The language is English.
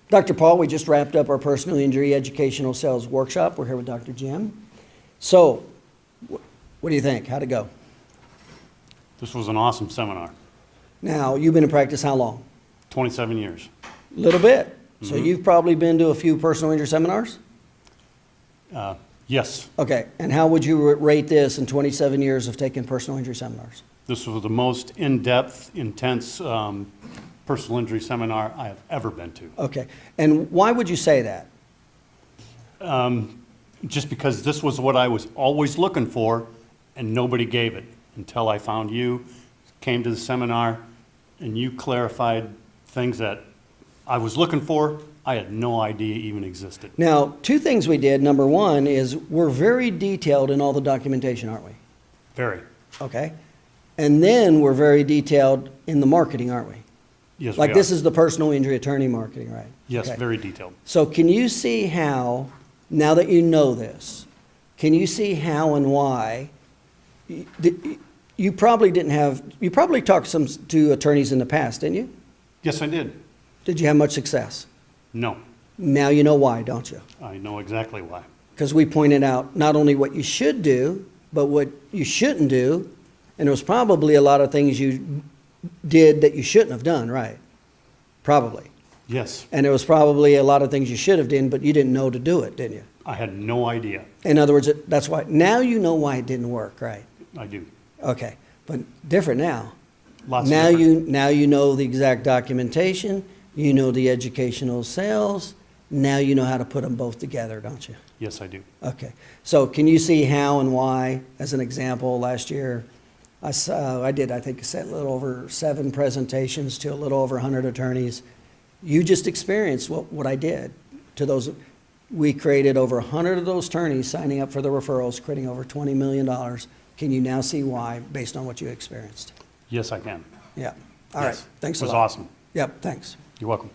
Dr. Paul, we just wrapped up our personal injury educational sales workshop. We're here with Dr. Jim. So, what do you think? How'd it go? This was an awesome seminar. Now, you've been in practice how long? 27 years. A little bit. So you've probably been to a few personal injury seminars? Yes, Okay, and how would you rate this in 27 years of taking personal injury seminars? this was the most in-depth, intense personal injury seminar I have ever been to. Okay, and why would you say that? Just because this was what I was always looking for, and nobody gave it until I found you, came to the seminar, and you clarified things that I was looking for, I had no idea even existed. Now, two things we did. Number one is we're very detailed in all the documentation, aren't we? Very. Okay? And then we're very detailed in the marketing, aren't we? Yes, Like we this are. is the personal injury attorney marketing, right? Yes, Okay. very detailed. So can you see how, now that you know this, can you see how and why you probably didn't have, you probably talked to attorneys in the past, didn't you? Yes, I did. Did you have much success? No, Now you know why, don't you? I know exactly why. Because we pointed out not only what you should do, but what you shouldn't do, and there was probably a lot of things you did that you shouldn't have done, right? Probably. Yes, And there was probably a lot of things you should have done, but you didn't know to do it, didn't you? I had no idea. In other words, that's why, now you know why it didn't work, right? I do. Okay, but different now. Lots Now of different. now you know the exact documentation, you know the educational sales, now you know how to put them both together, don't you? Yes, I do. Okay, so can you see how and why, as an example, last year, I think, a little over 7 presentations to a little over 100 attorneys. You just experienced what I did to those. We created over 100 of those attorneys signing up for the referrals, creating over $20 million. Can you now see why, based on what you experienced? Yes, I can. Yeah. All right. Yes. Thanks It a was lot. awesome. Yep, thanks. You're welcome.